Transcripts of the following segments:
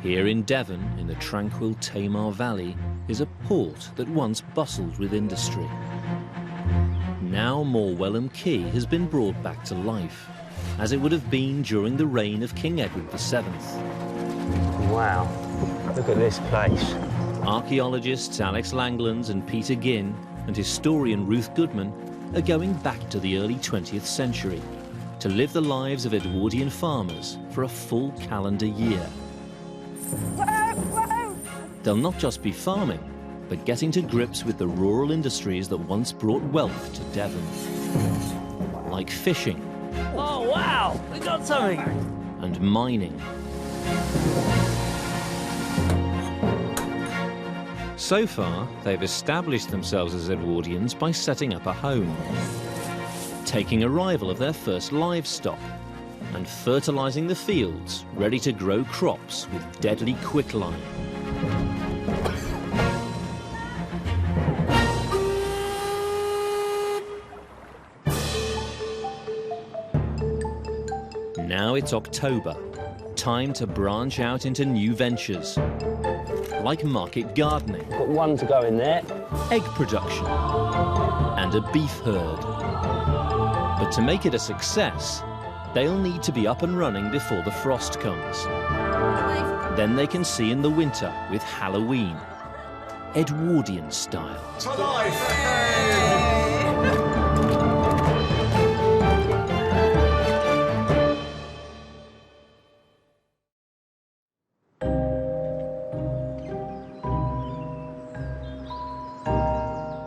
Here in Devon, in the tranquil Tamar Valley, is a port that once bustled with industry. Now Morwellham Quay has been brought back to life, as it would have been during the reign of King Edward VII. Wow, look at this place. Archaeologists Alex Langlands and Peter Ginn and historian Ruth Goodman are going back to the early 20th century to live the lives of Edwardian farmers for a full calendar year. They'll not just be farming, but getting to grips with the rural industries that once brought wealth to Devon. Like fishing. Oh, wow, we got something. And mining. So far, they've established themselves as Edwardians by setting up a home, taking arrival of their first livestock, and fertilising the fields, ready to grow crops with deadly quicklime. Now it's October, time to branch out into new ventures, like market gardening. Got one to go in there. Egg production, and a beef herd. But to make it a success, they'll need to be up and running before the frost comes. Then they can see in the winter with Halloween, Edwardian style.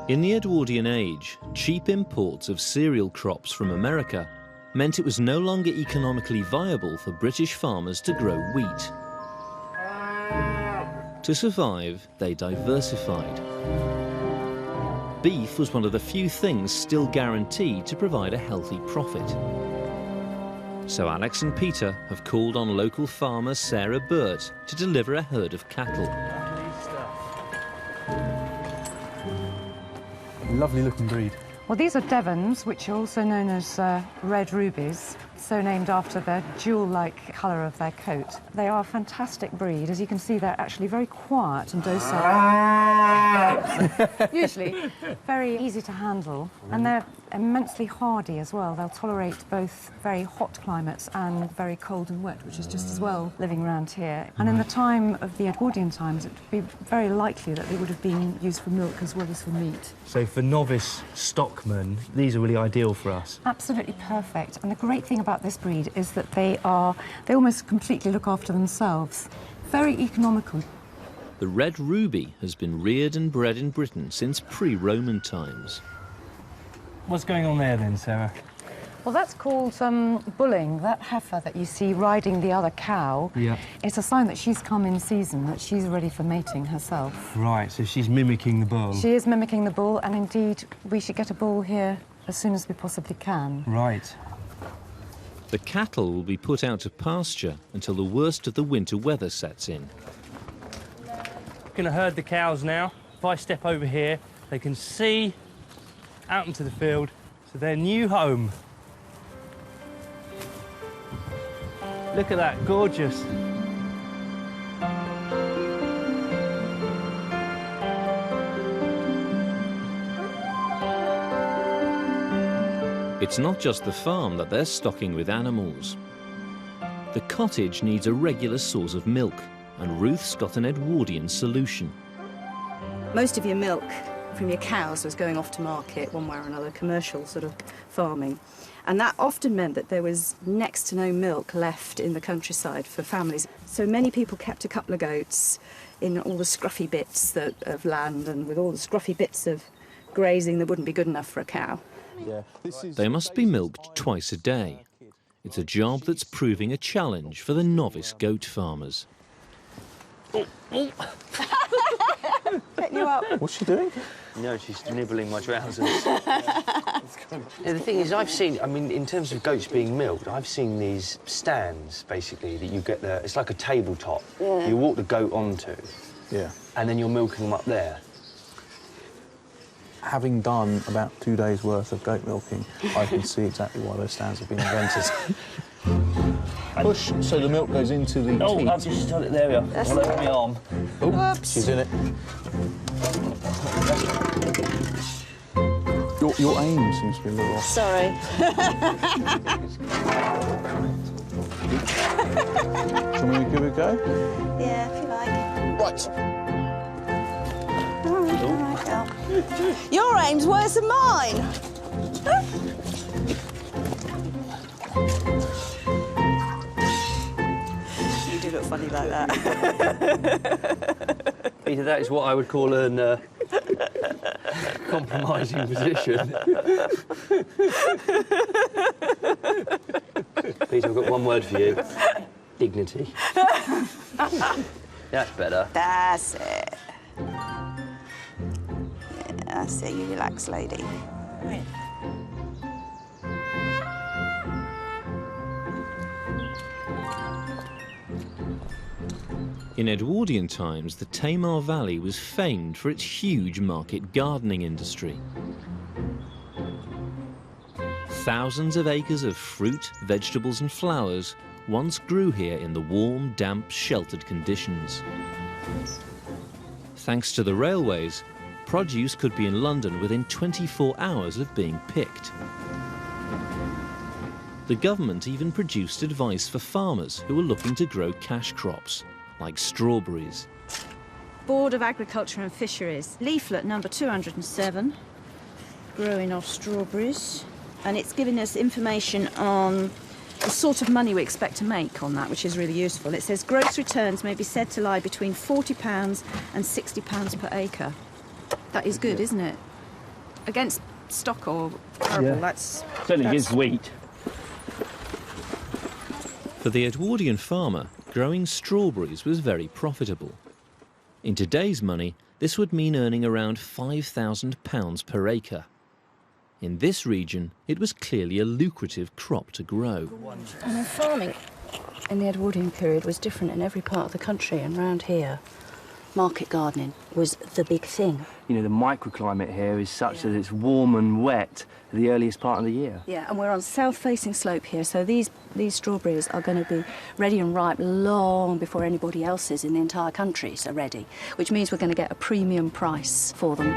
In the Edwardian age, cheap imports of cereal crops from America meant it was no longer economically viable for British farmers to grow wheat. To survive, they diversified. Beef was one of the few things still guaranteed to provide a healthy profit. So Alex and Peter have called on local farmer Sarah Burt to deliver a herd of cattle. Lovely looking breed. Well, these are Devons, which are also known as red rubies, so named after the jewel-like colour of their coat. They are a fantastic breed. As you can see, they're actually very quiet and docile. Usually very easy to handle, and they're immensely hardy as well. They'll tolerate both very hot climates and very cold and wet, which is just as well living around here. And in the time of the Edwardian times, it would be very likely that they would have been used for milk as well as for meat. So for novice stockmen, these are really ideal for us. Absolutely perfect. And the great thing about this breed is that they almost completely look after themselves. Very economical. The red ruby has been reared and bred in Britain since pre-Roman times. What's going on there then, Sarah? Well, that's called bulling. That heifer that you see riding the other cow, it's a sign that she's come in season, that she's ready for mating herself. Right, so she's mimicking the bull. She is mimicking the bull, and indeed, we should get a bull here as soon as we possibly can. Right. The cattle will be put out to pasture until the worst of the winter weather sets in. Going to herd the cows now. If I step over here, they can see out into the field to their new home. Look at that, gorgeous. It's not just the farm that they're stocking with animals. The cottage needs a regular source of milk, and Ruth's got an Edwardian solution. Most of your milk from your cows was going off to market one way or another, commercial sort of farming. And that often meant that there was next to no milk left in the countryside for families. So many people kept a couple of goats in all the scruffy bits of land and with all the scruffy bits of grazing that wouldn't be good enough for a cow. They must be milked twice a day. It's a job that's proving a challenge for the novice goat farmers. Getting you up. What's she doing? No, she's nibbling my trousers. The thing is, I've seen, I mean, in terms of goats being milked, I've seen these stands, basically, that you get there. It's like a tabletop. Yeah. You walk the goat onto. Yeah. And then you're milking them up there. Having done about 2 days' worth of goat milking, I can see exactly why those stands have been invented. Push so the milk goes into the Oh, teat. I've just done it. There we are. That's All over my arm. Oh, Oops. she's in it. Your aim seems to be a little off. Sorry. Shall we give it a go? Yeah, if you like. Right. All right, girl. Your aim's worse than mine. You do look funny like that. Peter, that is what I would call an compromising position. Peter, I've got one word for you. Dignity. That's better. That's it. Yeah, that's it. You relax, lady. In Edwardian times, the Tamar Valley was famed for its huge market gardening industry. Thousands of acres of fruit, vegetables and flowers once grew here in the warm, damp, sheltered conditions. Thanks to the railways, produce could be in London within 24 hours of being picked. The government even produced advice for farmers who were looking to grow cash crops, like strawberries. Board of Agriculture and Fisheries, leaflet number 207, growing of strawberries. And it's giving us information on the sort of money we expect to make on that, which is really useful. It says gross returns may be said to lie between £40 and £60 per acre. That is good, isn't it? Against stock or arable, that's... Certainly is wheat. For the Edwardian farmer, growing strawberries was very profitable. In today's money, this would mean earning around £5,000 per acre. In this region, it was clearly a lucrative crop to grow. And farming in the Edwardian period was different in every part of the country, and round here, market gardening was the big thing. You know, the microclimate here is such that it's warm and wet the earliest part of the year. Yeah, and we're on south-facing slope here, so these strawberries are going to be ready and ripe long before anybody else's in the entire country are ready, which means we're going to get a premium price for them.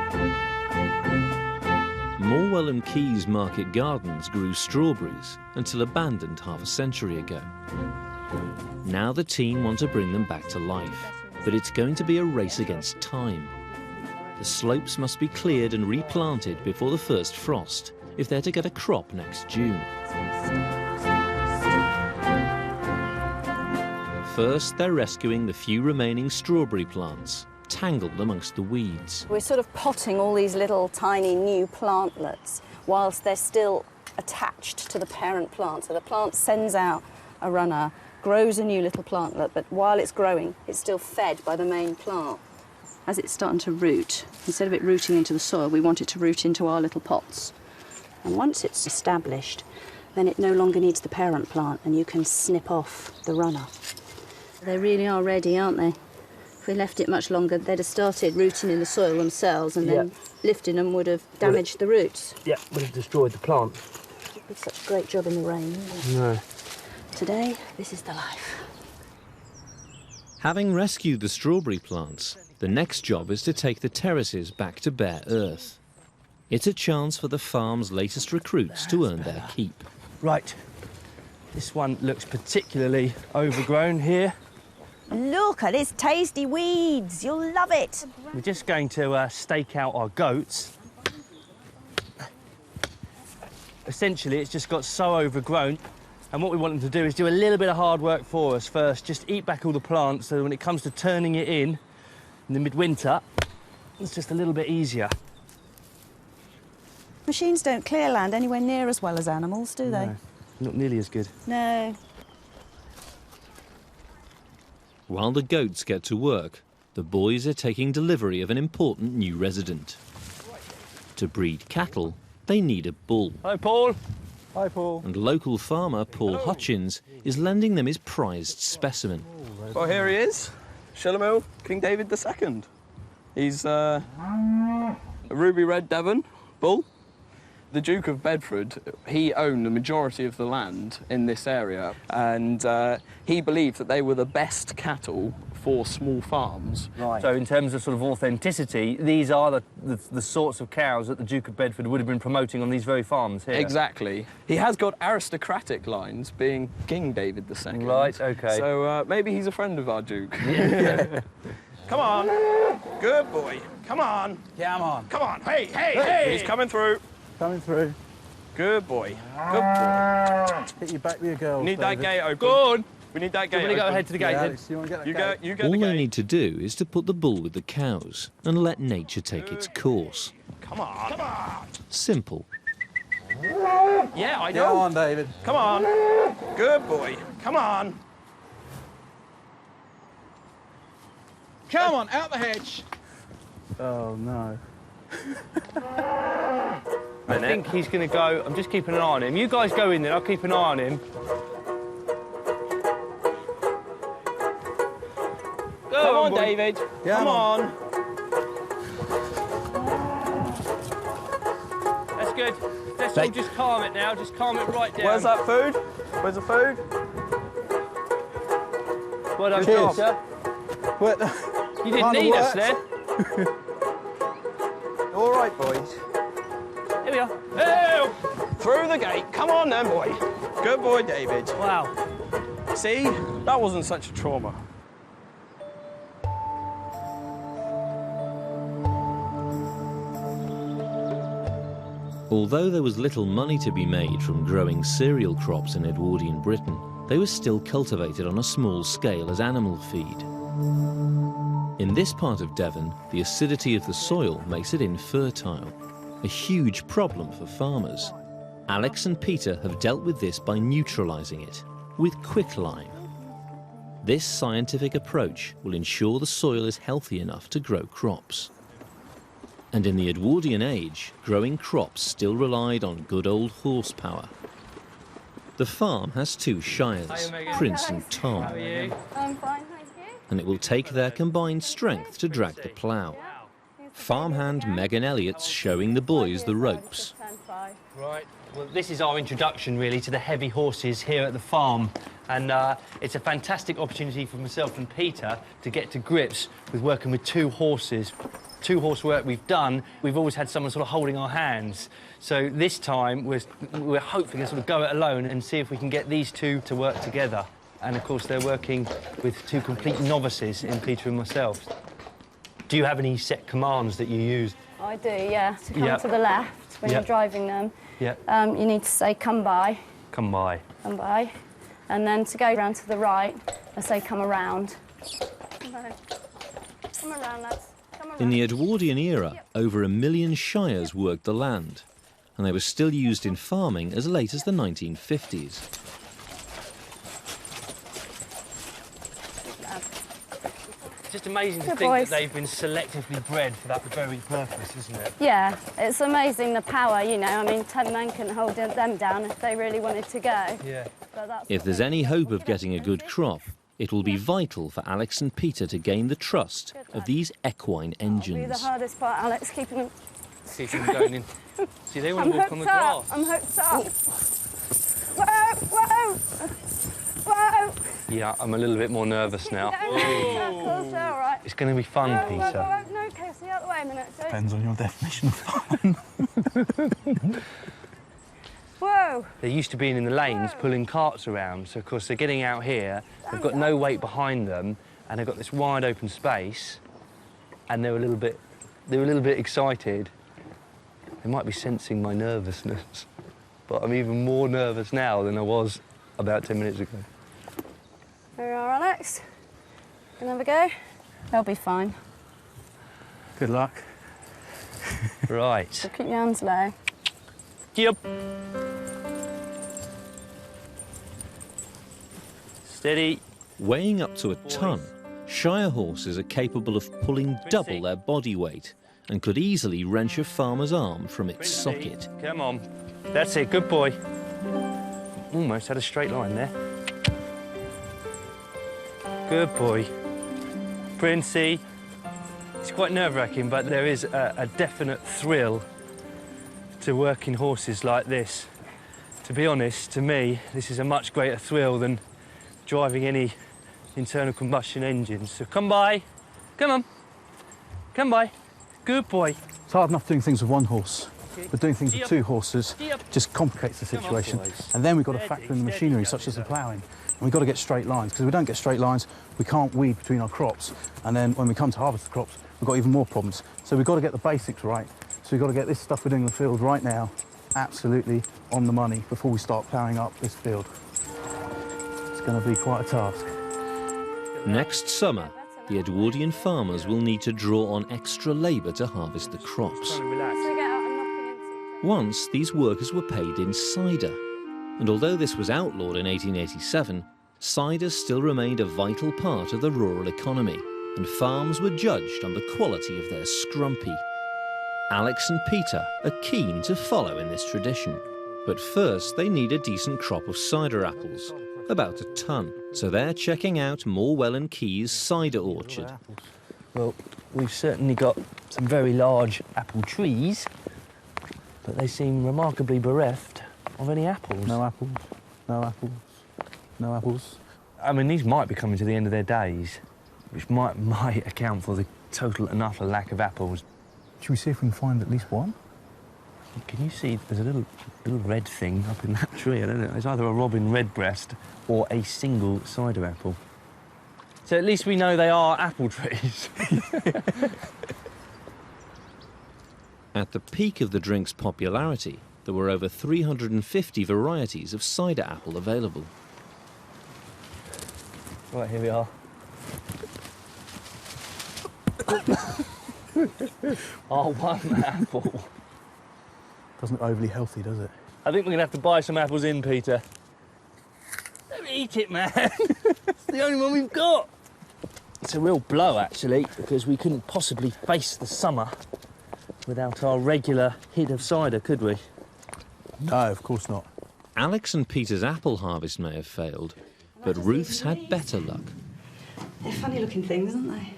Morwellham Quay's market gardens grew strawberries until abandoned half a century ago. Now the team want to bring them back to life, but it's going to be a race against time. The slopes must be cleared and replanted before the first frost if they're to get a crop next June. First, they're rescuing the few remaining strawberry plants, tangled amongst the weeds. We're sort of potting all these little tiny new plantlets whilst they're still attached to the parent plant. So the plant sends out a runner, grows a new little plantlet, but while it's growing, it's still fed by the main plant. As it's starting to root, instead of it rooting into the soil, we want it to root into our little pots. And once it's established, then it no longer needs the parent plant and you can snip off the runner. They really are ready, aren't they? If we left it much longer, they'd have started rooting in the soil themselves, and then lifting them would have damaged the roots. Yeah, would have destroyed the plant. We did such a great job in the rain. No. Today, this is the life. Having rescued the strawberry plants, the next job is to take the terraces back to bare earth. It's a chance for the farm's latest recruits to earn their keep. Right, this one looks particularly overgrown here. Look at this tasty weeds. You'll love it. We're just going to stake out our goats. Essentially, it's just got so overgrown, and what we want them to do is do a little bit of hard work for us first, just eat back all the plants, so when it comes to turning it in the midwinter, it's just a little bit easier. Machines don't clear land anywhere near as well as animals, do they? No, not nearly as good. No. While the goats get to work, the boys are taking delivery of an important new resident. To breed cattle, they need a bull. Hi, Paul. Hi, Paul. And local farmer Paul Hutchins is lending them his prized specimen. Well, here he is, Shulamil, King David II. He's a ruby red Devon bull, The Duke of Bedford, he owned the majority of the land in this area, and he believed that they were the best cattle for small farms. Right. So in terms of sort of authenticity, these are the sorts of cows that the Duke of Bedford would have been promoting on these very farms here. Exactly. He has got aristocratic lines, being King David II. Right, OK. So maybe he's a friend of our Duke. Come on. Good boy. Come on. Yeah, I'm on. Come on. Hey, hey, hey! He's coming through. Coming through. Good boy. Good boy. Hit you back with your girls, Need David. that gate open. Go on. We need that gate I'm going to go open. ahead to the gate Yeah, then. Alex, you want to get that You gate? go, you get All the they gate. need to do is to put the bull with the cows and let nature take its course. Come on. Come on. Simple. Yeah, I Go know. on, David. Come on. Good boy. Come on. Come on, out the hedge. Oh, no. I think he's going to go. I'm just keeping an eye on him. You guys go in there, I'll keep an eye on him. Come on, boy. David. Yeah, Come I'm on. That's good. Let's all just calm it now. Just calm it right down. Where's that food? Where's the food? Well done, Cheers. Peter. What? You didn't Kinda need us worked. there. All right, boys. Here we are. Hey! Through the gate. Come on then, boy. Good boy, David. Wow. See? That wasn't such a trauma. Although there was little money to be made from growing cereal crops in Edwardian Britain, they were still cultivated on a small scale as animal feed. In this part of Devon, the acidity of the soil makes it infertile, a huge problem for farmers. Alex and Peter have dealt with this by neutralising it with quicklime. This scientific approach will ensure the soil is healthy enough to grow crops. And in the Edwardian age, growing crops still relied on good old horsepower. The farm has two shires, Prince and Tom, How are you? I'm fine, thank you. and it will take their combined strength to drag the plough. Farmhand Megan Elliott's showing the boys the ropes. Right. Well, this is our introduction, really, to the heavy horses here at the farm. And it's a fantastic opportunity for myself and Peter to get to grips with working with two horses. Two-horse work we've done, we've always had someone sort of holding our hands. So this time, we're hopefully going to sort of go it alone and see if we can get these two to work together. And, of course, they're working with two complete novices in Peter and myself. Do you have any set commands that you use? I do, yeah. To come Yep. to the left when Yep. you're driving them, Yeah. you need to say, come by, Come by. come by. And then to go round to the right, I say, come around. Come on. Come around, lads. Come around. In the Edwardian era, over 1 million shires worked the land, and they were still used in farming as late as the 1950s. It's just amazing to Good think boys. that they've been selectively bred for that very purpose, isn't it? Yeah, it's amazing the power, you know. I mean, 10 men can hold them down if they really wanted to go. Yeah. But that's If what there's they- any hope of getting a good crop, it will be vital for Alex and Peter to gain the trust of these equine Be the engines. hardest part, Alex, keeping them. See them going in. See, they want I'm to walk on the hooked up. grass. I'm hooked up. Whoa, whoa, whoa. Yeah, I'm a little bit more nervous now. Circles, they're all right. It's going to be fun, Whoa, whoa, Peter. whoa, no, Casey, out the way a minute. Don't- Depends on your definition of fun. Whoa. They're used to being in the lanes pulling carts around, so of course they're getting out here, they've got no weight behind them, and they've got this wide open space, and they're a little bit excited. They might be sensing my nervousness, but I'm even more nervous now than I was about 10 minutes ago. There we are, Alex. Can have a go? They'll be fine. Good luck. Right. So keep your hands low. Yep. Steady. Weighing up to a ton, shire horses are capable of pulling double their body weight and could easily wrench a farmer's arm from its socket. Come on. That's it, good boy. Almost had a straight line there. Good boy. Princey. It's quite nerve-wracking, but there is a definite thrill to working horses like this. To be honest, to me, this is a much greater thrill than driving any internal combustion engines. So come by, come on, come by, good boy. It's hard enough doing things with one horse, but doing things with two horses just complicates the situation. And then we've got to factor in the machinery, such as the ploughing. And we've got to get straight lines, because if we don't get straight lines, we can't weed between our crops. And then when we come to harvest the crops, we've got even more problems. So we've got to get the basics right. So we've got to get this stuff we're doing in the field right now absolutely on the money before we start ploughing up this field. It's going to be quite a task. Next summer, the Edwardian farmers will need to draw on extra labour to harvest the crops. Once, these workers were paid in cider, and although this was outlawed in 1887, cider still remained a vital part of the rural economy, and farms were judged on the quality of their scrumpy. Alex and Peter are keen to follow in this tradition, but first they need a decent crop of cider apples, about a tonne, so they're checking out Morwellham Quay's cider orchard. Well, we've certainly got some very large apple trees, but they seem remarkably bereft of any apples. No apples, no apples, no apples. I mean, these might be coming to the end of their days, which might account for the total and utter lack of apples. Should we see if we can find at least one? Can you see there's a little red thing up in that tree? I don't know. It's either a robin redbreast or a single cider apple. So at least we know they are apple trees. At the peak of the drink's popularity, there were over 350 varieties of cider apple available. Right, here we are. Our one apple. Doesn't look overly healthy, does it? I think we're going to have to buy some apples in, Peter. Don't eat it, man. It's the only one we've got. It's a real blow, actually, because we couldn't possibly face the summer without our regular hit of cider, could we? No, of course not. Alex and Peter's apple harvest may have failed, but Ruth's had better luck. They're funny-looking things, aren't they?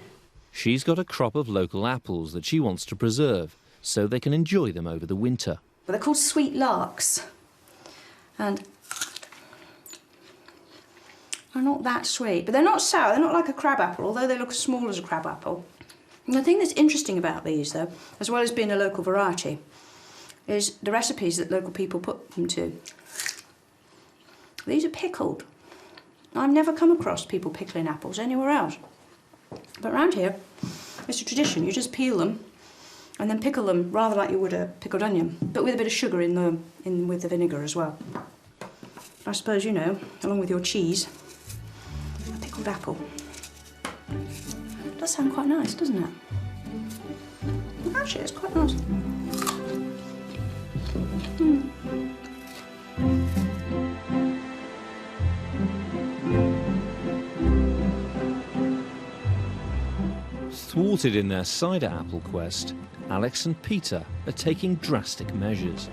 She's got a crop of local apples that she wants to preserve so they can enjoy them over the winter. Well, they're called sweet larks, and they're not that sweet, but they're not sour. They're not like a crab apple, although they look as small as a crab apple. And the thing that's interesting about these, though, as well as being a local variety, is the recipes that local people put them to. These are pickled. I've never come across people pickling apples anywhere else. But around here, it's a tradition. You just peel them and then pickle them rather like you would a pickled onion, but with a bit of sugar with the vinegar as well. I suppose, you know, along with your cheese, a pickled apple. It does sound quite nice, doesn't it? Actually, it's quite nice. Thwarted in their cider apple quest, Alex and Peter are taking drastic measures.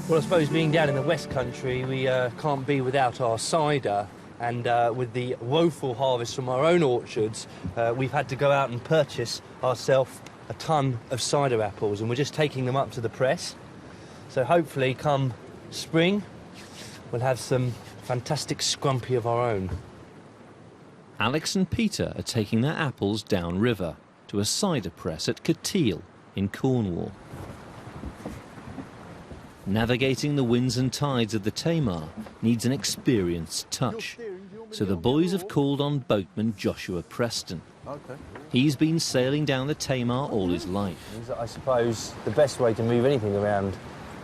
Well, I suppose being down in the West Country, we can't be without our cider. And with the woeful harvest from our own orchards, we've had to go out and purchase ourselves a tonne of cider apples, and we're just taking them up to the press. So hopefully, come spring, we'll have some fantastic scrumpy of our own. Alex and Peter are taking their apples downriver to a cider press at Cateel in Cornwall. Navigating the winds and tides of the Tamar needs an experienced touch, so the boys have called on boatman Joshua Preston. He's been sailing down the Tamar all his life. I suppose the best way to move anything around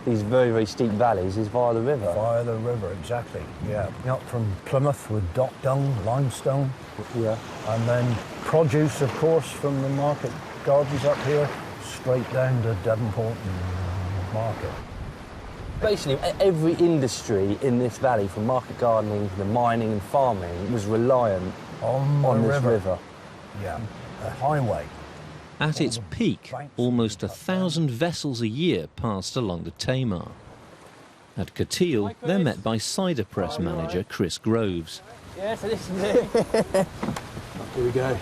these very, very steep valleys is via the river. Via the river, exactly, yeah. Up from Plymouth with dock dung, limestone. Yeah. And then produce, of course, from the market gardens up here, straight down to Devonport and Market. Basically, every industry in this valley, from market gardening to mining and farming, was reliant on this river. Yeah, a highway. At its peak, almost 1,000 vessels a year passed along the Tamar. At Cateel, they're met by cider press manager Chris Groves. Yeah, so this is it. Here we go.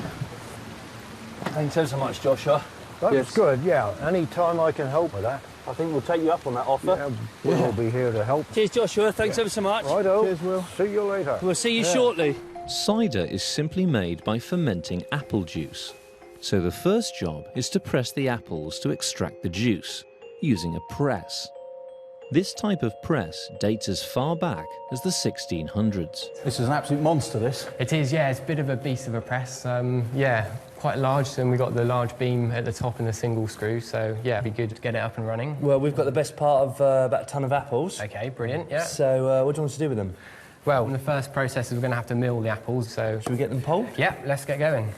Thanks ever so much, Joshua. That's good, yeah. Any time I can help with that. I think we'll take you up on that offer. Yeah, we'll be here to help. Cheers, Joshua. Thanks ever so much. Righto. Cheers, Will. See you later. We'll see you shortly. Cider is simply made by fermenting apple juice. So the first job is to press the apples to extract the juice, using a press. This type of press dates as far back as the 1600s. This is an absolute monster, this. It is, yeah. It's a bit of a beast of a press. Yeah, quite large, and we've got the large beam at the top and the single screw, so yeah, it'd be good to get it up and running. Well, we've got the best part of about a tonne of apples. OK, brilliant, yeah. So what do you want us to do with them? Well, the first process is we're going to have to mill the apples, so... Should we get them pulled? Yeah, let's get going.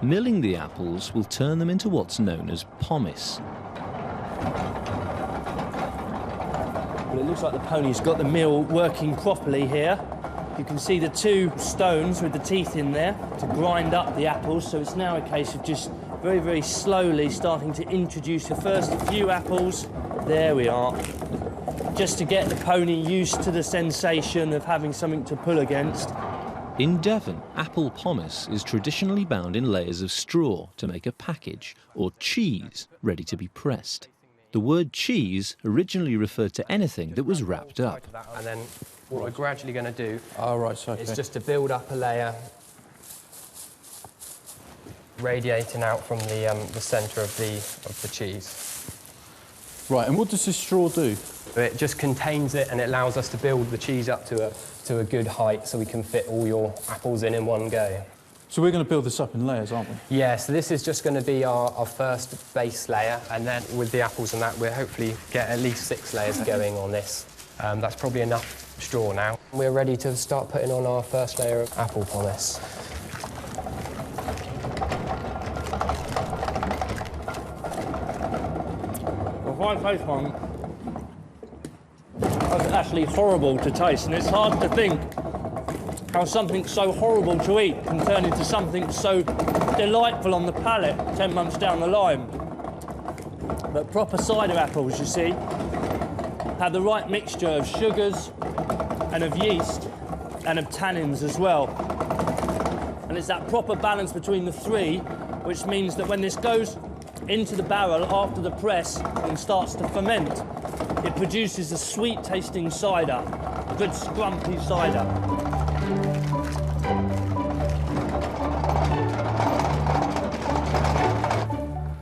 Milling the apples will turn them into what's known as pomace. Well, it looks like the pony's got the mill working properly here. You can see the two stones with the teeth in there to grind up the apples, so it's now a case of just very, very slowly starting to introduce the first few apples. There we are. Just to get the pony used to the sensation of having something to pull against. In Devon, apple pomace is traditionally bound in layers of straw to make a package, or cheese, ready to be pressed. The word cheese originally referred to anything that was wrapped up. And then what we're gradually going to do is just to build up a layer radiating out from the centre of the cheese. Right, and what does this straw do? It just contains it, and it allows us to build the cheese up to a good height so we can fit all your apples in one go. So we're going to build this up in layers, aren't we? Yeah, so this is just going to be our first base layer, and then with the apples and that, we'll hopefully get at least 6 layers going on this. That's probably enough straw now. We're ready to start putting on our first layer of apple pomace. If I taste one, that's actually horrible to taste, and it's hard to think how something so horrible to eat can turn into something so delightful on the palate 10 months down the line. But proper cider apples, you see, have the right mixture of sugars and of yeast and of tannins as well. And it's that proper balance between the three, which means that when this goes into the barrel after the press and starts to ferment, it produces a sweet-tasting cider, a good scrumpy cider.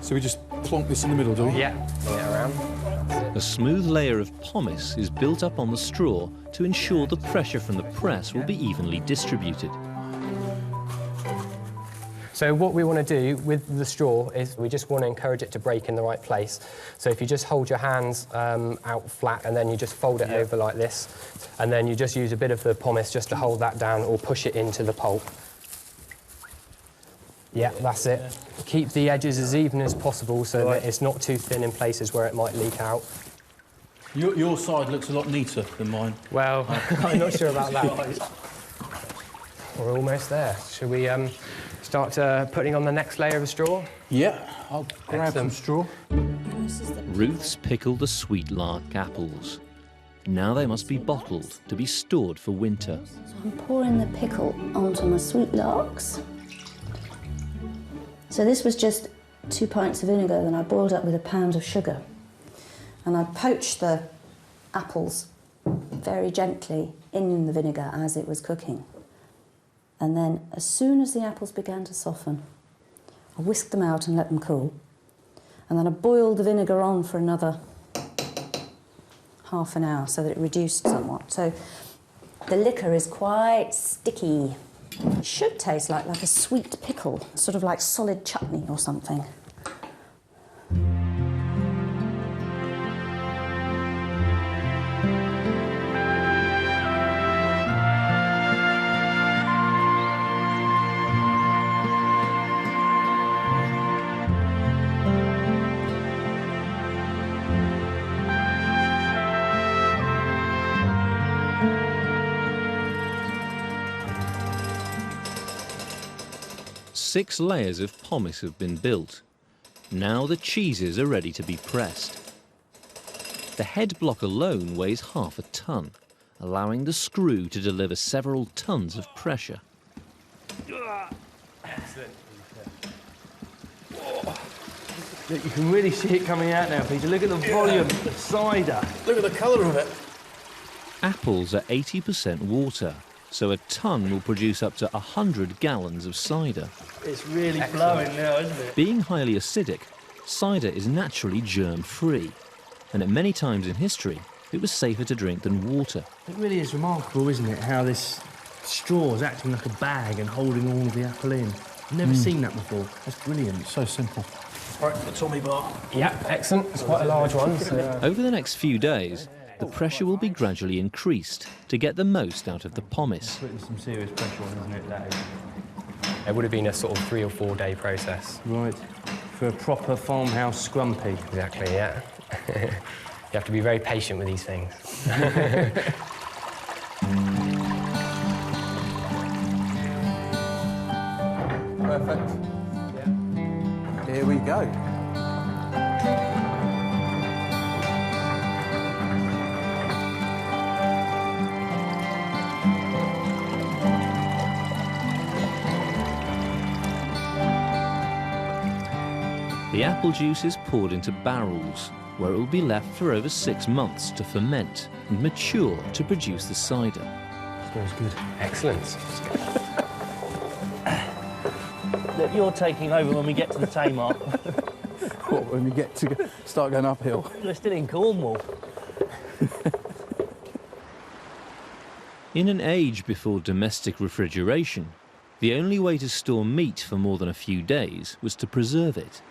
So we just plonk this in the middle, do we? Yeah, bring it around. A smooth layer of pomace is built up on the straw to ensure the pressure from the press will be evenly distributed. So what we want to do with the straw is we just want to encourage it to break in the right place. So if you just hold your hands out flat and then you just fold it over like this, and then you just use a bit of the pomace just to hold that down or push it into the pulp. Yeah, that's it. Keep the edges as even as possible so that it's not too thin in places where it might leak out. Your side looks a lot neater than mine. Well, I'm not sure about that. We're almost there. Should we start putting on the next layer of straw? Yeah, I'll grab some straw. Ruth's pickled the sweet lark apples. Now they must be bottled to be stored for winter. So I'm pouring the pickle onto my sweet larks. So this was just 2 pints of vinegar that I boiled up with a pound of sugar. And I poached the apples very gently in the vinegar as it was cooking. And then as soon as the apples began to soften, I whisked them out and let them cool. And then I boiled the vinegar on for another half an hour so that it reduced somewhat. So the liquor is quite sticky. It should taste like a sweet pickle, sort of like solid chutney or something. Six layers of pomace have been built. Now the cheeses are ready to be pressed. The head block alone weighs half a ton, allowing the screw to deliver several tons of pressure. Look, you can really see it coming out now, Peter. Look at the volume of cider. Look at the colour of it. Apples are 80% water, so a tonne will produce up to 100 gallons of cider. It's really flowing now, isn't it? Being highly acidic, cider is naturally germ-free, and at many times in history, it was safer to drink than water. It really is remarkable, isn't it, how this straw is acting like a bag and holding all of the apple in. I've never seen that before. That's brilliant. So simple. Right, the tummy bar. Yeah, excellent. It's quite a large one. So, Over the next few days, the pressure will be gradually increased to get the most out of the pomace. Putting some serious pressure on, isn't it, that is? it would have been a sort of 3 or 4 day process. Right. For a proper farmhouse scrumpy. Exactly, yeah. You have to be very patient with these things. Perfect. Yeah. Here we go. The apple juice is poured into barrels, where it will be left for over 6 months to ferment and mature to produce the cider. Smells good. Excellent. Look, you're taking over when we get to the Tamar. What, when we get to start going uphill? We're still in Cornwall. In an age before domestic refrigeration, the only way to store meat for more than a few days was to preserve it.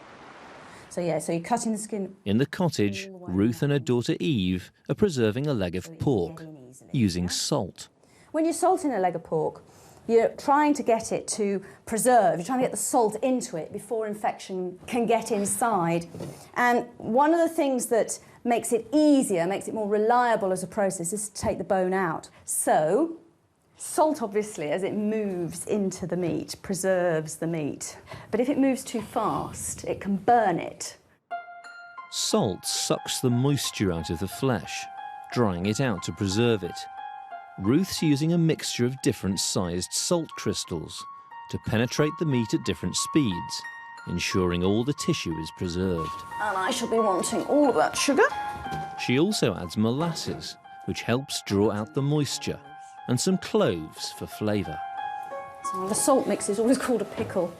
So yeah, so you're cutting the skin. In the cottage, Ruth and her daughter Eve are preserving a leg of pork using salt. When you're salting a leg of pork, you're trying to get it to preserve. You're trying to get the salt into it before infection can get inside. And one of the things that makes it easier, makes it more reliable as a process, is to take the bone out. So salt, obviously, as it moves into the meat, preserves the meat. But if it moves too fast, it can burn it. Salt sucks the moisture out of the flesh, drying it out to preserve it. Ruth's using a mixture of different sized salt crystals to penetrate the meat at different speeds, ensuring all the tissue is preserved. And I shall be wanting all of that sugar. She also adds molasses, which helps draw out the moisture, and some cloves for flavour. So the salt mix is always called a pickle.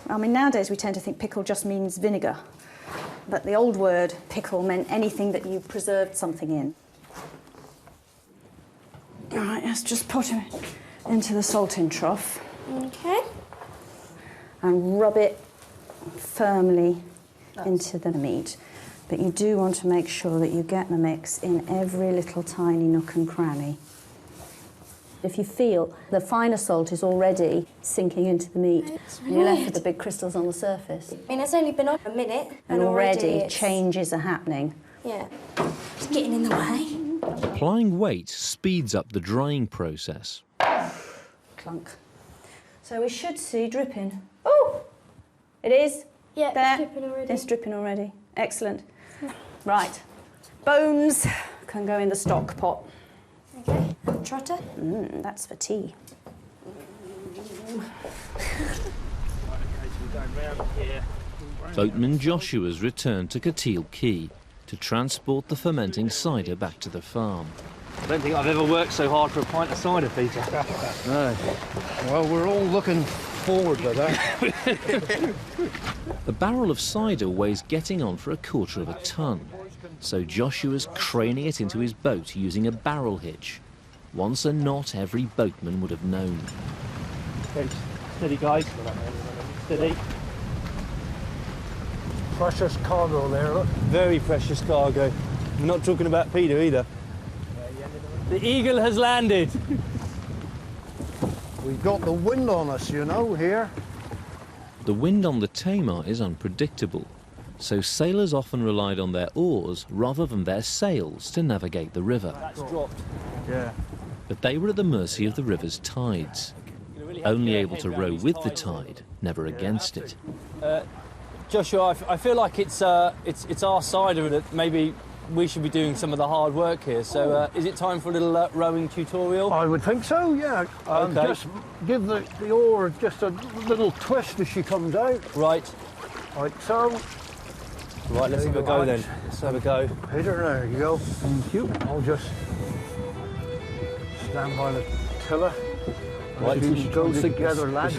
I mean, nowadays we tend to think pickle just means vinegar, but the old word pickle meant anything that you preserved something in. All right, let's just put it into the salting trough. Okay. And rub it firmly into the meat. But you do want to make sure that you get the mix in every little tiny nook and cranny. If you feel the finer salt is already sinking into the meat, and you're left with the big crystals on the surface. I mean, it's only been on a minute, And already changes are happening. Yeah. It's getting in the way. Applying weight speeds up the drying process. Clunk. So we should see dripping. Oh! It is? Yeah, There. it's dripping already. It's dripping already. Excellent. Right. Bones can go in the stock pot. Okay. Trotter. That's for tea. Boatman Joshua's returned to Quay to transport the fermenting cider back to the farm. I don't think I've ever worked so hard for a pint of cider, Peter. No. Well, we're all looking forward to that. A barrel of cider weighs getting on for 1/4 of a tonne, so Joshua's craning it into his boat using a barrel hitch, once a knot every boatman would have known. Okay, steady, guys. Steady. Precious cargo there, look. Very precious cargo. We're not talking about Peter either. The Eagle has landed. We've got the wind on us, you know, here. The wind on the Tamar is unpredictable, so sailors often relied on their oars rather than their sails to navigate the river. That's dropped. Yeah. But they were at the mercy of the river's tides, only able to row with the tide, never against it. Joshua, I feel like it's our cider that maybe we should be doing some of the hard work here. So is it time for a little rowing tutorial? I would think so, yeah. Okay. Just give the oar just a little twist as she comes out. Right. Like so. Right, let's have a go then. Let's have a go. Peter, there you go. Thank you. I'll just stand by the tiller. Right, we go together, lads.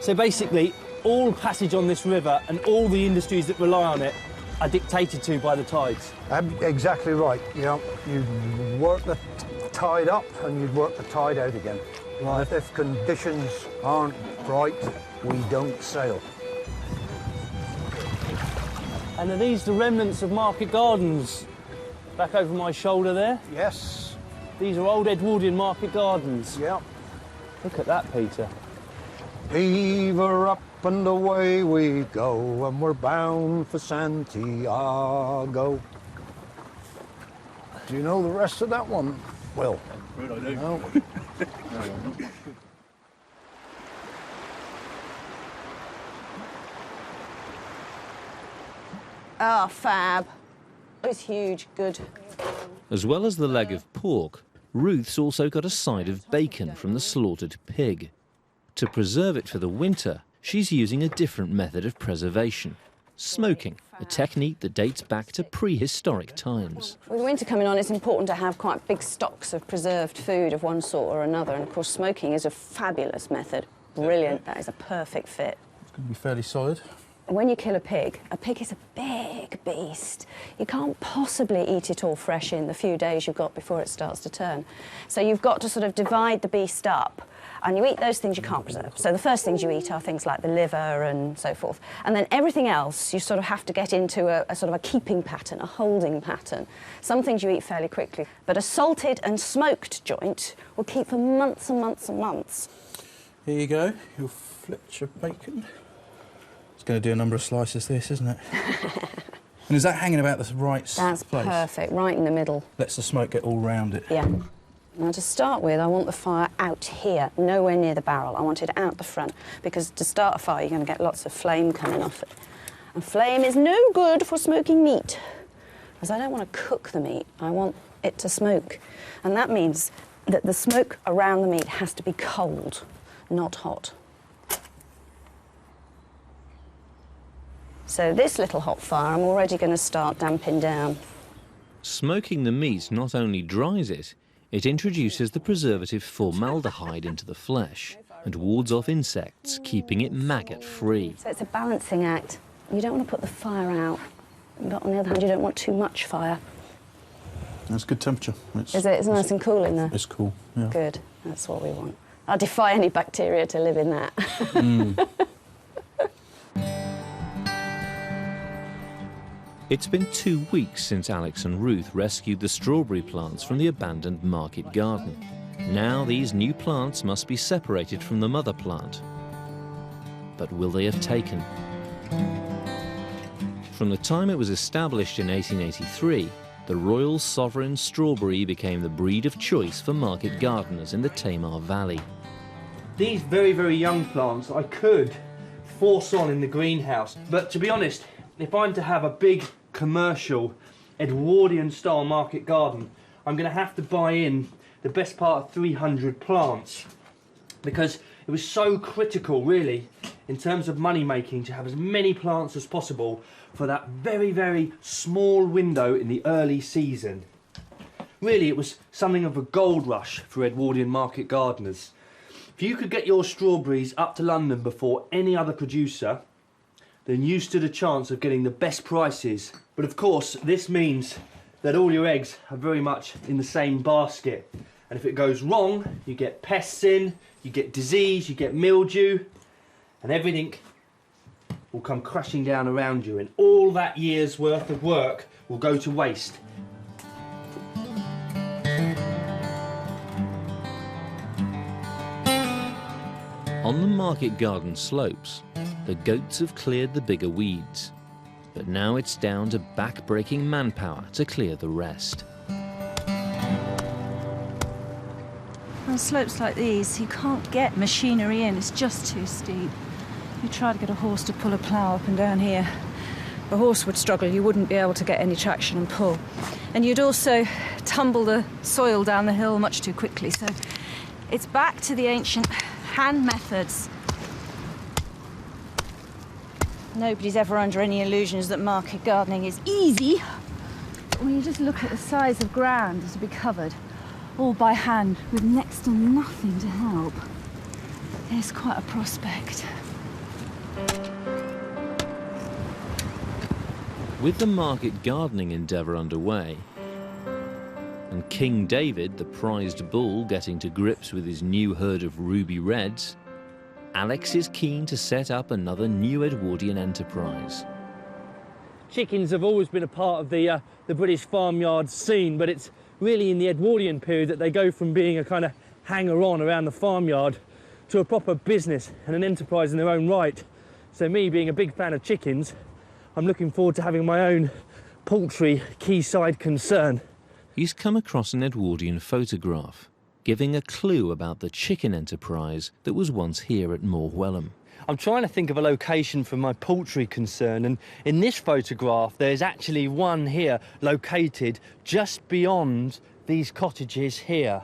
So basically, all passage on this river and all the industries that rely on it are dictated to by the tides. Exactly right. You know, you'd work the tide up and you'd work the tide out again. Right. If conditions aren't right, we don't sail. And are these the remnants of market gardens? Back over my shoulder there? Yes. These are old Edwardian market gardens. Yeah. Look at that, Peter. Heave her up and away we go, and we're bound for Santiago. Do you know the rest of that one? Well, I do. No. Oh, fab. It's huge, good. As well as the leg of pork, Ruth's also got a side of bacon from the slaughtered pig. To preserve it for the winter, she's using a different method of preservation. Smoking, a technique that dates back to prehistoric times. With winter coming on, it's important to have quite big stocks of preserved food of one sort or another, and of course smoking is a fabulous method. Brilliant, that is a perfect fit. It's going to be fairly solid. When you kill a pig is a big beast. You can't possibly eat it all fresh in the few days you've got before it starts to turn. So you've got to sort of divide the beast up, and you eat those things you can't preserve. So the first things you eat are things like the liver and so forth. And then everything else, you sort of have to get into a sort of a keeping pattern, a holding pattern. Some things you eat fairly quickly, but a salted and smoked joint will keep for months and months and months. Here you go, your Fletcher bacon. It's going to do a number of slices, this, isn't it? And is that hanging about the right place? That's perfect, right in the middle. Lets the smoke get all round it. Yeah. Now, to start with, I want the fire out here, nowhere near the barrel. I want it out the front, because to start a fire, you're going to get lots of flame coming off it. And flame is no good for smoking meat, because I don't want to cook the meat. I want it to smoke. And that means that the smoke around the meat has to be cold, not hot. So this little hot fire, I'm already going to start damping down. Smoking the meat not only dries it, it introduces the preservative formaldehyde into the flesh and wards off insects, keeping it maggot-free. So it's a balancing act. You don't want to put the fire out, but on the other hand, you don't want too much fire. That's good temperature. Is it? It's nice and cool in there? It's cool, yeah. Good. That's what we want. I defy any bacteria to live in that. Mm. It's been 2 weeks since Alex and Ruth rescued the strawberry plants from the abandoned market garden. Now these new plants must be separated from the mother plant. But will they have taken? From the time it was established in 1883, the Royal Sovereign strawberry became the breed of choice for market gardeners in the Tamar Valley. These very, very young plants I could force on in the greenhouse, but to be honest, if I'm to have a big commercial Edwardian style market garden, I'm going to have to buy in the best part of 300 plants, because it was so critical really in terms of money making to have as many plants as possible for that very, very small window in the early season. Really, it was something of a gold rush for Edwardian market gardeners. If you could get your strawberries up to London before any other producer, then you stood a chance of getting the best prices. But of course, this means that all your eggs are very much in the same basket. And if it goes wrong, you get pests in, you get disease, you get mildew, and everything will come crashing down around you, and all that year's worth of work will go to waste. On the market garden slopes, the goats have cleared the bigger weeds, but now it's down to back-breaking manpower to clear the rest. On slopes like these, you can't get machinery in, it's just too steep. You try to get a horse to pull a plough up and down here. A horse would struggle, you wouldn't be able to get any traction and pull. And you'd also tumble the soil down the hill much too quickly, so it's back to the ancient hand methods. Nobody's ever under any illusions that market gardening is easy. But when you just look at the size of ground to be covered, all by hand, with next to nothing to help, it's quite a prospect. With the market gardening endeavour underway, and King David, the prized bull, getting to grips with his new herd of ruby reds, Alex is keen to set up another new Edwardian enterprise. Chickens have always been a part of the British farmyard scene, but it's really in the Edwardian period that they go from being a kind of hanger-on around the farmyard to a proper business and an enterprise in their own right. So me, being a big fan of chickens, I'm looking forward to having my own poultry quayside concern. He's come across an Edwardian photograph, giving a clue about the chicken enterprise that was once here at Morwellham. I'm trying to think of a location for my poultry concern, and in this photograph there's actually one here located just beyond these cottages here,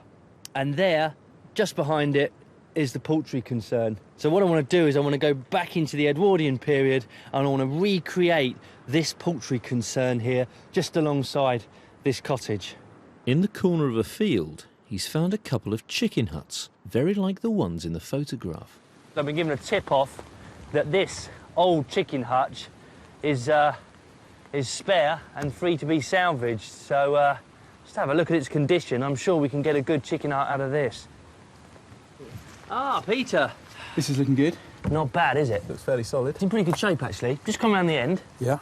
and there, just behind it, is the poultry concern. So what I want to do is I want to go back into the Edwardian period and I want to recreate this poultry concern here just alongside this cottage. In the corner of a field, he's found a couple of chicken huts, very like the ones in the photograph. I've been given a tip-off that this old chicken hutch is spare and free to be salvaged. So just have a look at its condition. I'm sure we can get a good chicken hut out of this. Ah, Peter. This is looking good. Not bad, is it? Looks fairly solid. It's in pretty good shape, actually. Just come around the end. Yeah.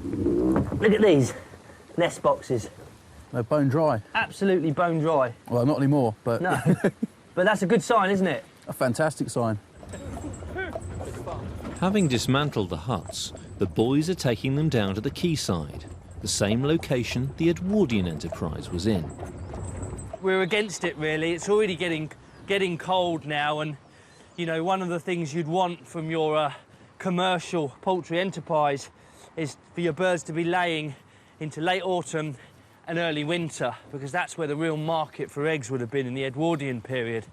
Look at these nest boxes. They're bone dry. Absolutely bone dry. Well, not anymore, but... No. But that's a good sign, isn't it? A fantastic sign. Having dismantled the huts, the boys are taking them down to the quayside, the same location the Edwardian enterprise was in. We're against it, really. It's already getting cold now, and, you know, one of the things you'd want from your commercial poultry enterprise is for your birds to be laying into late autumn and early winter, because that's where the real market for eggs would have been in the Edwardian period.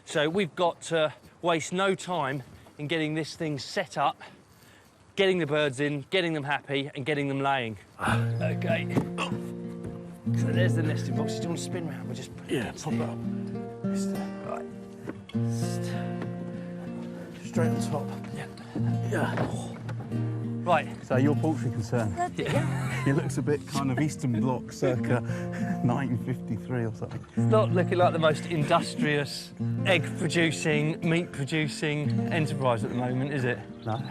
So we've got to waste no time in getting this thing set up, getting the birds in, getting them happy and getting them laying. OK. Oh. So there's the nesting boxes. Do you want to spin round? We'll just pop it up. Right. Straight on top. Yeah. Right. So your poultry concern? Yeah. It looks a bit kind of Eastern Bloc, circa 1953 or something. It's not looking like the most industrious, egg-producing, meat-producing enterprise at the moment, is it? No.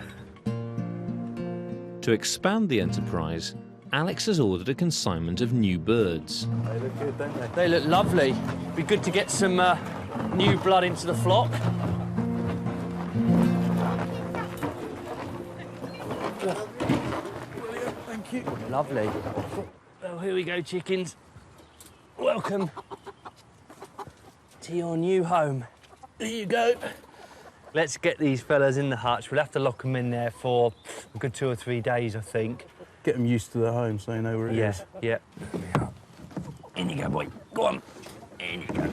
To expand the enterprise, Alex has ordered a consignment of new birds. They look good, don't they? They look lovely. Be good to get some new blood into the flock. Thank you. Lovely. Well, here we go, chickens. Welcome to your new home. There you go. Let's get these fellas in the hutch. We'll have to lock them in there for a good 2 or 3 days, I think. Get them used to the home so they know where it is. Yeah. In you go, boy. Go on. In you go.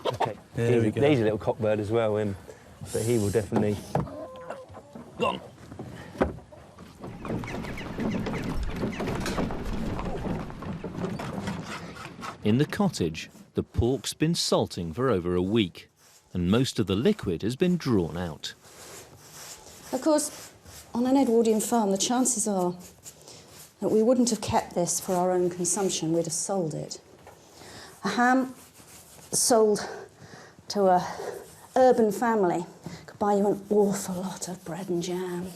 OK. There we go. He's a little cockbird as well, him. But he will definitely... Go on. In the cottage, the pork's been salting for over a week, and most of the liquid has been drawn out. Of course, on an Edwardian farm, the chances are that we wouldn't have kept this for our own consumption, we'd have sold it. A ham sold to a urban family could buy you an awful lot of bread and jam.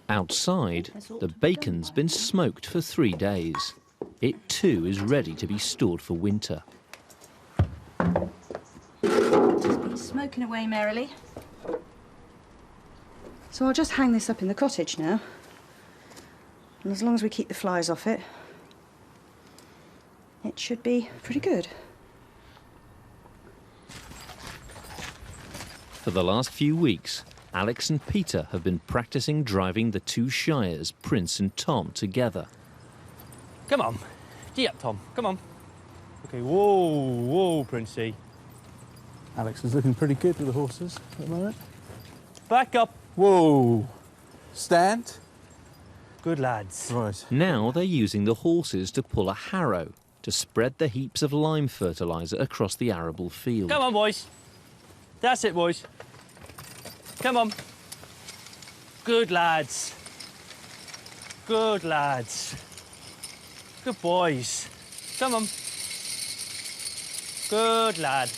Outside, the bacon's been smoked for 3 days. It too is ready to be stored for winter. Just been smoking away merrily. So I'll just hang this up in the cottage now. And as long as we keep the flies off it, it should be pretty good. For the last few weeks, Alex and Peter have been practicing driving the 2 shires, Prince and Tom, together. Come on. Gee up, Tom. Come on. OK, whoa, Princey. Alex is looking pretty good with the horses at the moment. Back up. Whoa. Stand. Good lads. Right. Now they're using the horses to pull a harrow to spread the heaps of lime fertiliser across the arable field. Come on, boys. That's it, boys. Come on. Good lads. Good lads. Good boys. Come on. Good lad.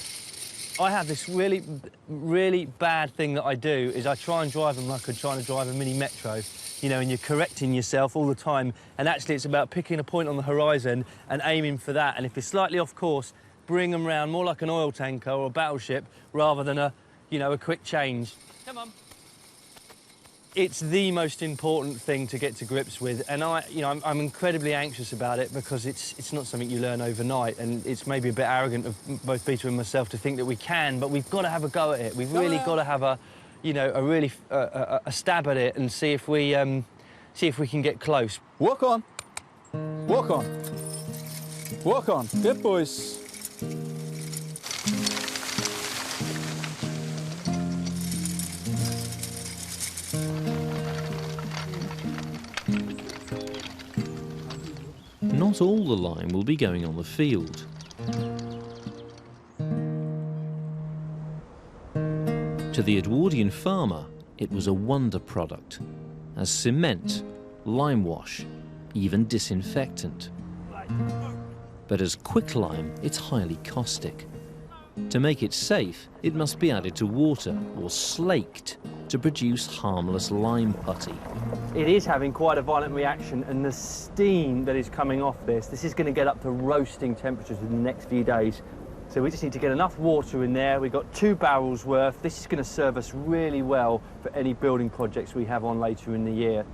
I have this really, really bad thing that I do is I try and drive them like I'm trying to drive a mini metro, you know, and you're correcting yourself all the time. And actually, it's about picking a point on the horizon and aiming for that. And if you're slightly off course, bring them round more like an oil tanker or a battleship rather than a, you know, a quick change. Come on. It's the most important thing to get to grips with, and I'm incredibly anxious about it because it's not something you learn overnight, and it's maybe a bit arrogant of both Peter and myself to think that we can, but we've got to have a go at it. We've really got to have a stab at it and see if we can get close. Walk on. Walk on. Walk on. Good boys. Not all the lime will be going on the field. To the Edwardian farmer, it was a wonder product, as cement, lime wash, even disinfectant. But as quicklime, it's highly caustic. To make it safe, it must be added to water or slaked to produce harmless lime putty. It is having quite a violent reaction, and the steam that is coming off this is going to get up to roasting temperatures in the next few days. So we just need to get enough water in there. We've got 2 barrels worth. This is going to serve us really well for any building projects we have on later in the year.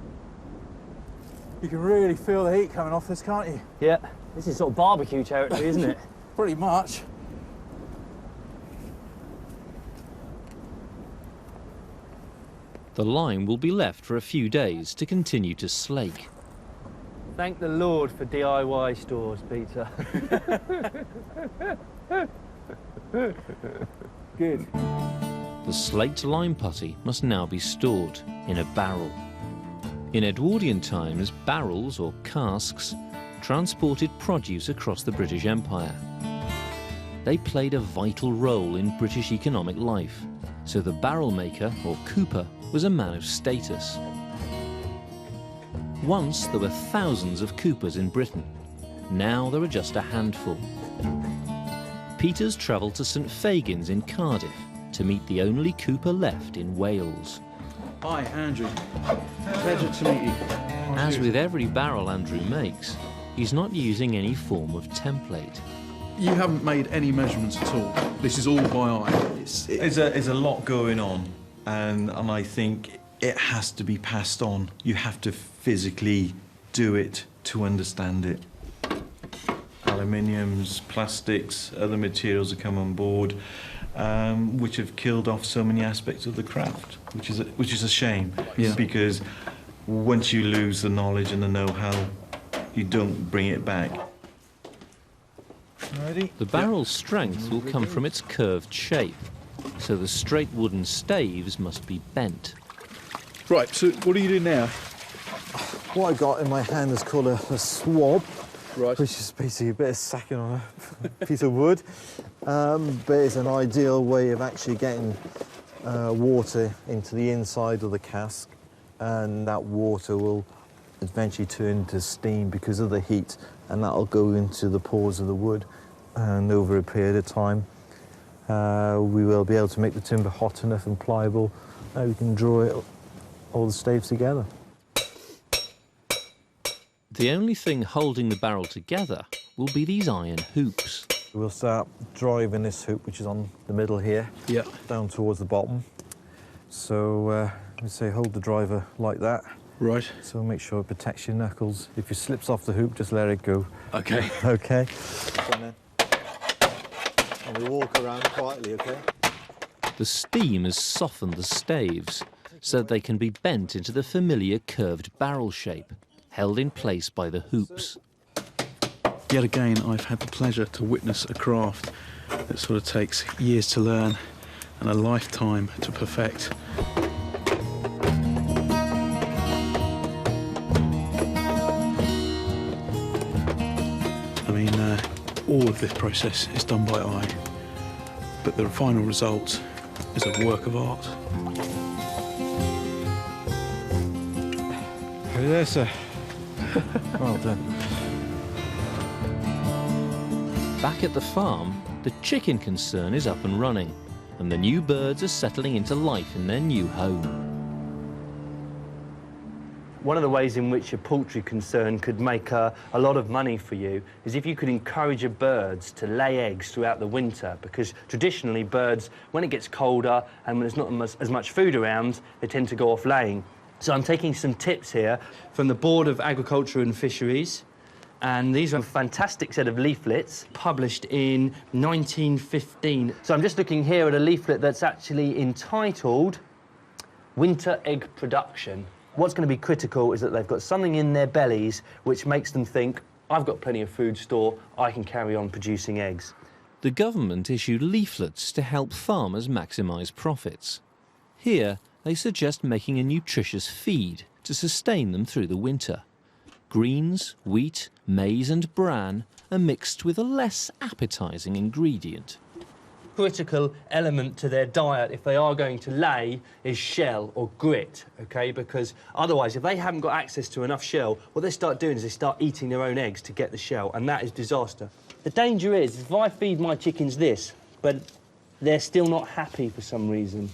You can really feel the heat coming off this, can't you? Yeah, this is sort of barbecue territory, isn't it? Pretty much. The lime will be left for a few days to continue to slake. Thank the Lord for DIY stores, Peter. Good. The slaked lime putty must now be stored in a barrel. In Edwardian times, barrels or casks transported produce across the British Empire. They played a vital role in British economic life, so the barrel maker, or cooper, was a man of status. Once there were thousands of coopers in Britain. Now there are just a handful. Peter's travelled to St Fagin's in Cardiff to meet the only cooper left in Wales. Hi, Andrew. Pleasure to meet you. As with every barrel Andrew makes, he's not using any form of template. You haven't made any measurements at all. This is all by eye. There's a lot going on, and I think it has to be passed on. You have to physically do it to understand it. Aluminiums, plastics, other materials have come on board, which have killed off so many aspects of the craft, which is a shame. Yeah. Because once you lose the knowledge and the know-how, you don't bring it back. Ready? The barrel's strength will come from its curved shape, so the straight wooden staves must be bent. Right, so what do you do now? What I got in my hand is called a swab, Right. which is basically a bit of sacking on a piece of wood. But it's an ideal way of actually getting water into the inside of the cask, and that water will eventually turn into steam because of the heat, and that'll go into the pores of the wood, and over a period of time we will be able to make the timber hot enough and pliable that we can draw it, all the staves together. The only thing holding the barrel together will be these iron hoops. We'll start driving this hoop, which is on the middle here, Yeah. down towards the bottom. So we say hold the driver like that. Right. So make sure it protects your knuckles. If it slips off the hoop, just let it go. Okay. Okay. And we walk around quietly, okay? The steam has softened the staves so that they can be bent into the familiar curved barrel shape, held in place by the hoops. Yet again, I've had the pleasure to witness a craft that sort of takes years to learn and a lifetime to perfect. all of this process is done by eye, but the final result is a work of art. Good there, sir. Well done. Back at the farm, the chicken concern is up and running, and the new birds are settling into life in their new home. One of the ways in which a poultry concern could make a lot of money for you is if you could encourage your birds to lay eggs throughout the winter, because traditionally birds, when it gets colder and when there's not as much food around, they tend to go off laying. So I'm taking some tips here from the Board of Agriculture and Fisheries, and these are a fantastic set of leaflets published in 1915. So I'm just looking here at a leaflet that's actually entitled Winter Egg Production. What's going to be critical is that they've got something in their bellies which makes them think, I've got plenty of food store, I can carry on producing eggs. The government issued leaflets to help farmers maximise profits. Here, they suggest making a nutritious feed to sustain them through the winter. Greens, wheat, maize and bran are mixed with a less appetising ingredient. Critical element to their diet, if they are going to lay, is shell or grit, OK? Because otherwise, if they haven't got access to enough shell, what they start doing is they start eating their own eggs to get the shell, and that is disaster. The danger is, if I feed my chickens this, but they're still not happy for some reason,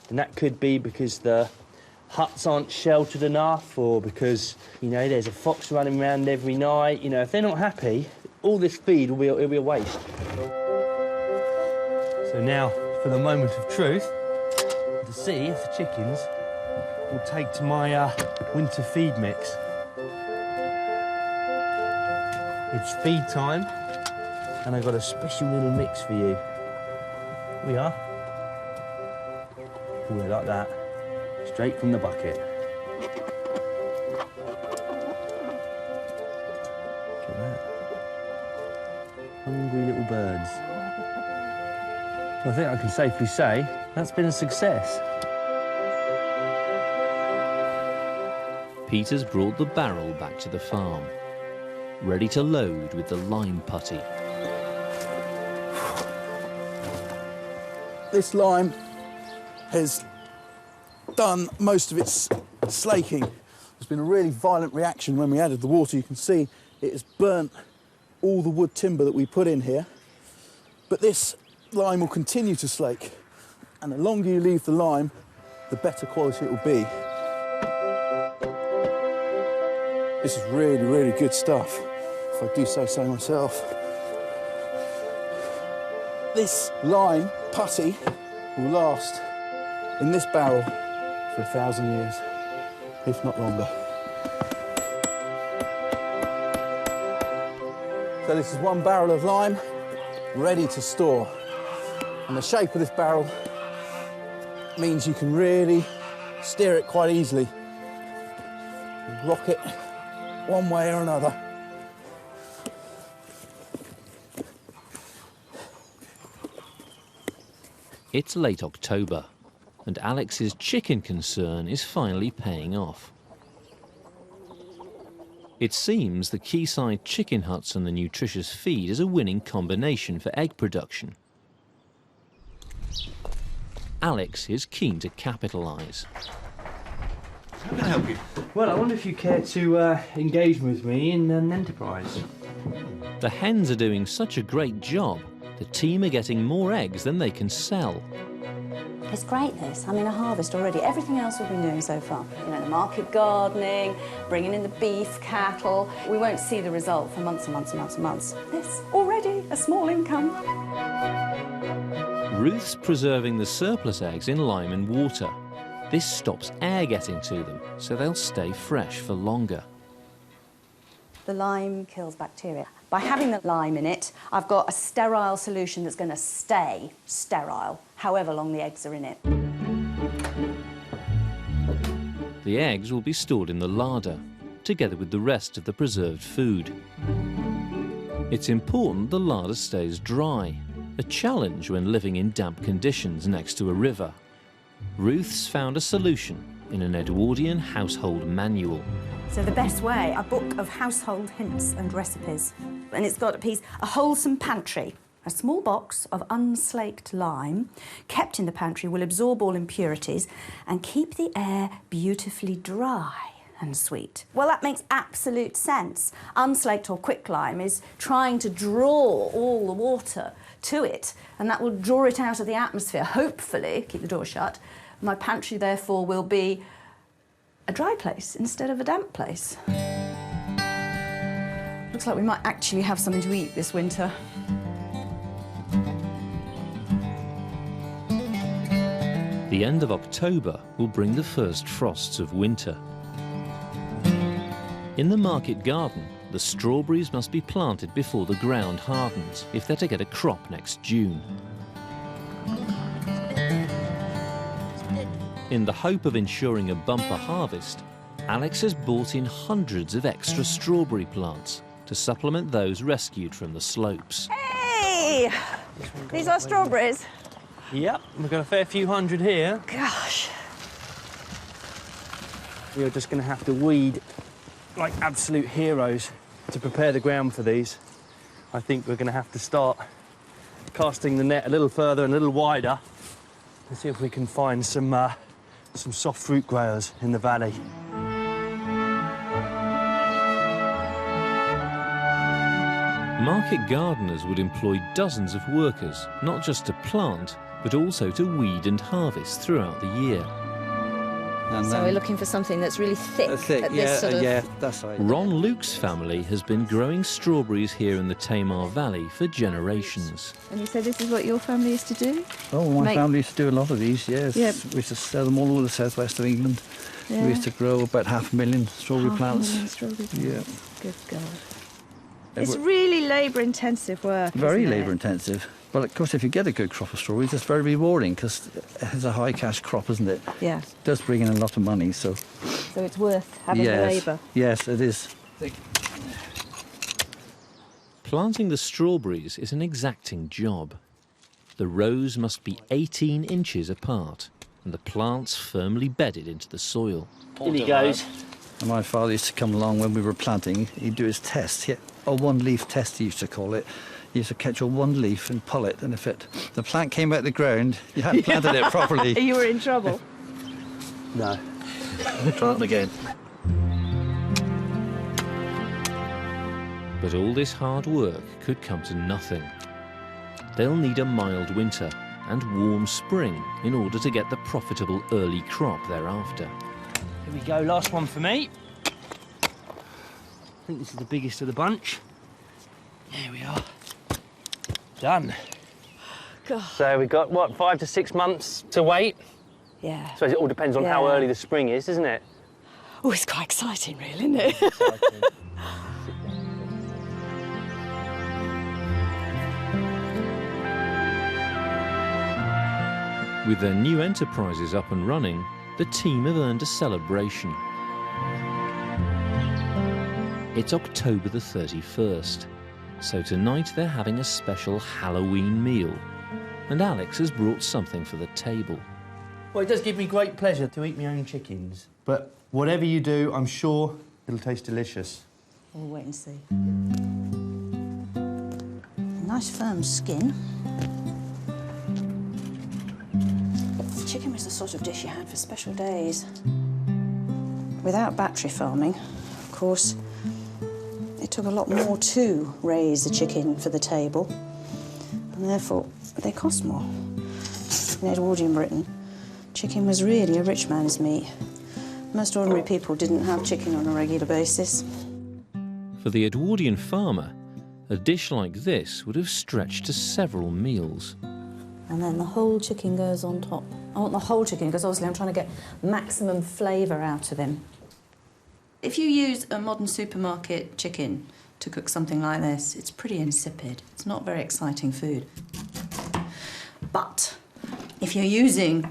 and that could be because the huts aren't sheltered enough, or because, you know, there's a fox running around every night. You know, if they're not happy, all this feed will be a waste. So now, for the moment of truth, to see if the chickens will take to my winter feed mix. It's feed time, and I've got a special little mix for you. Here we are. Ooh, like that. Straight from the bucket. Look at that. Hungry little birds. I think I can safely say that's been a success. Peter's brought the barrel back to the farm, ready to load with the lime putty. This lime has done most of its slaking. There's been a really violent reaction when we added the water. You can see it has burnt all the wood timber that we put in here. But this lime will continue to slake, and the longer you leave the lime, the better quality it will be. This is really, really good stuff, if I do say so myself. This lime putty will last in this barrel for 1,000 years, if not longer. So this is one barrel of lime ready to store. And the shape of this barrel means you can really steer it quite easily. Rock it one way or another. It's late October, and Alex's chicken concern is finally paying off. It seems the quayside chicken huts and the nutritious feed is a winning combination for egg production. Alex is keen to capitalise. How can I help you? Well, I wonder if you care to engage with me in an enterprise. The hens are doing such a great job, the team are getting more eggs than they can sell. It's great, this. I mean, a harvest already. Everything else we've been doing so far. You know, the market gardening, bringing in the beef, cattle. We won't see the result for months and months and months and months. This, already a small income. Ruth's preserving the surplus eggs in lime and water. This stops air getting to them, so they'll stay fresh for longer. The lime kills bacteria. By having the lime in it, I've got a sterile solution that's going to stay sterile, however long the eggs are in it. The eggs will be stored in the larder, together with the rest of the preserved food. It's important the larder stays dry, a challenge when living in damp conditions next to a river. Ruth's found a solution in an Edwardian household manual. So the best way, a book of household hints and recipes. and it's got a wholesome pantry. A small box of unslaked lime kept in the pantry will absorb all impurities and keep the air beautifully dry and sweet. Well, that makes absolute sense. Unslaked or quicklime is trying to draw all the water to it, and that will draw it out of the atmosphere, hopefully, keep the door shut. My pantry, therefore, will be a dry place instead of a damp place. Looks like we might actually have something to eat this winter. The end of October will bring the first frosts of winter. In the market garden, the strawberries must be planted before the ground hardens if they're to get a crop next June. In the hope of ensuring a bumper harvest, Alex has bought in hundreds of extra strawberry plants to supplement those rescued from the slopes. Hey! These are strawberries. Yep, we've got a fair few hundred here. Gosh. We're just going to have to weed like absolute heroes to prepare the ground for these. I think we're going to have to start casting the net a little further and a little wider and see if we can find some soft fruit growers in the valley. Market gardeners would employ dozens of workers, not just to plant, but also to weed and harvest throughout the year. And so we're looking for something that's really thick. Yeah, that's right. Ron Luke's family has been growing strawberries here in the Tamar Valley for generations. And you said this is what your family used to do? Oh, my family used to do a lot of these, yes. Yep. We used to sell them all over the southwest of England. Yeah. We used to grow about 500,000 strawberry plants. 500,000 strawberry plants. Yeah. Good God. It's really labour-intensive work, Very isn't it? labour-intensive. But, of course, if you get a good crop of strawberries, it's very rewarding because it's a high-cash crop, isn't it? Yeah. It does bring in a lot of money, so... So it's worth having the labour. Yes, it is. Planting the strawberries is an exacting job. The rows must be 18 inches apart and the plants firmly bedded into the soil. In he goes. And my father used to come along when we were planting. He'd do his test, a one-leaf test, he used to call it. He used to catch a one leaf and pull it, and if the plant came out the ground, you hadn't planted it properly. You were in trouble. No. Try it again. But all this hard work could come to nothing. They'll need a mild winter and warm spring in order to get the profitable early crop thereafter. Here we go, last one for me. I think this is the biggest of the bunch. There we are. Done. God. So we've got, what, 5 to 6 months to wait? Yeah. So it all depends on how early the spring is, doesn't it? Oh, it's quite exciting, really, isn't it? With their new enterprises up and running, the team have earned a celebration. It's October the 31st, so tonight they're having a special Halloween meal, and Alex has brought something for the table. Well, it does give me great pleasure to eat my own chickens, but whatever you do, I'm sure it'll taste delicious. We'll wait and see. Nice firm skin. Chicken was the sort of dish you had for special days. Without battery farming, of course, it took a lot more to raise a chicken for the table, and therefore they cost more. In Edwardian Britain, chicken was really a rich man's meat. Most ordinary people didn't have chicken on a regular basis. For the Edwardian farmer, a dish like this would have stretched to several meals. And then the whole chicken goes on top. I want the whole chicken because obviously I'm trying to get maximum flavour out of him. If you use a modern supermarket chicken to cook something like this, it's pretty insipid. It's not very exciting food. But if you're using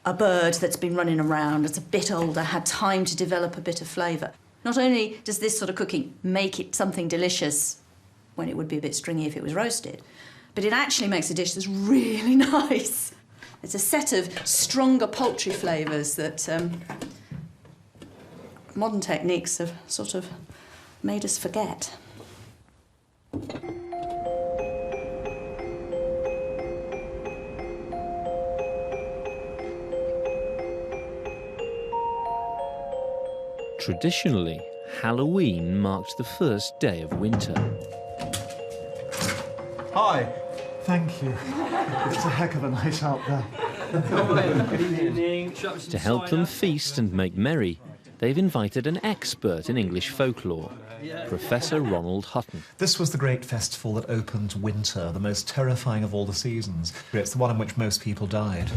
a bird that's been running around, that's a bit older, had time to develop a bit of flavour, not only does this sort of cooking make it something delicious when it would be a bit stringy if it was roasted, but it actually makes a dish that's really nice. It's a set of stronger poultry flavours that modern techniques have sort of made us forget. Traditionally, Halloween marked the first day of winter. Hi. Thank you. It's a heck of a night out there. To help them feast and make merry, they've invited an expert in English folklore, Professor Ronald Hutton. This was the great festival that opened winter, the most terrifying of all the seasons. It's the one in which most people died.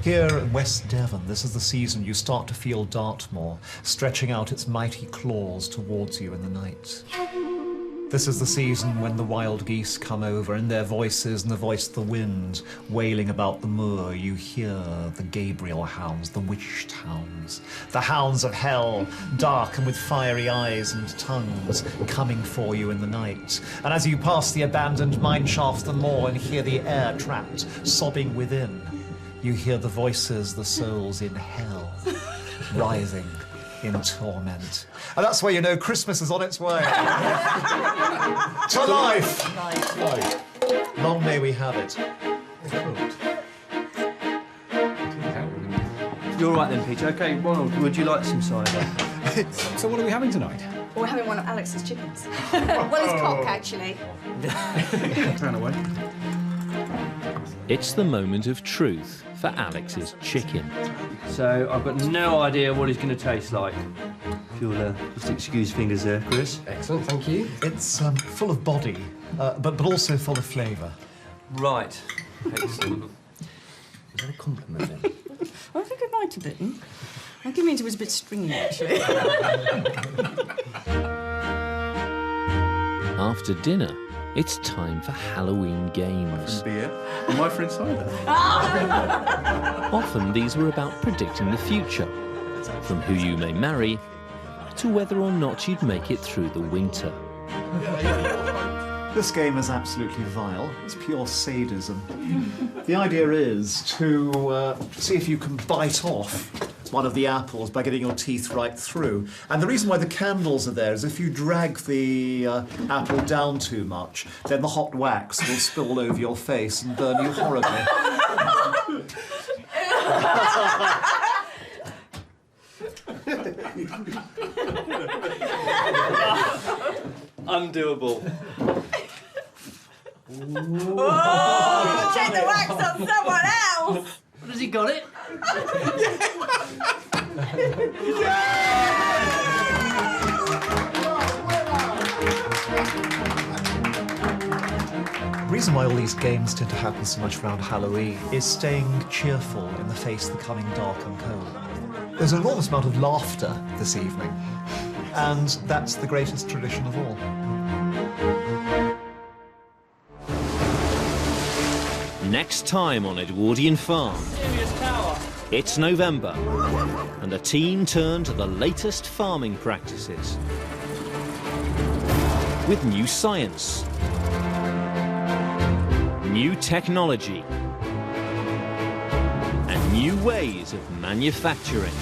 Here in West Devon, this is the season you start to feel Dartmoor stretching out its mighty claws towards you in the night. This is the season when the wild geese come over, and their voices and the voice of the wind wailing about the moor. You hear the Gabriel hounds, the witched hounds, the hounds of hell, dark and with fiery eyes and tongues, coming for you in the night. And as you pass the abandoned mine shafts the moor and hear the air trapped, sobbing within, you hear the voices, the souls in hell, writhing in torment. And that's where you know Christmas is on its way. To life! Long may we have it. You're right then, Peter. OK, Ronald, would you like some cider? So what are we having tonight? Well, we're having one of Alex's chickens. Well, it's cock, actually. Turn away. It's the moment of truth for Alex's chicken. So I've got no idea what it's going to taste like. If you'll just excuse fingers there, Chris. Excellent, thank you. It's full of body, but also full of flavour. Right. Excellent. Was that a compliment then? I think it might have been. I give it was a bit stringy, actually. After dinner, it's time for Halloween games. Beer. And my friend Cider. Often these were about predicting the future, from who you may marry to whether or not you'd make it through the winter. This game is absolutely vile. It's pure sadism. The idea is to see if you can bite off one of the apples by getting your teeth right through. And the reason why the candles are there is if you drag the apple down too much, then the hot wax will spill all over your face and burn you horribly. Undoable. Oh, check the wax on someone else! Has he got it? The reason why all these games tend to happen so much around Halloween is staying cheerful in the face of the coming dark and cold. There's an enormous amount of laughter this evening, and that's the greatest tradition of all. Next time on Edwardian Farm, it's November, and a team turn to the latest farming practices with new science, new technology, and new ways of manufacturing.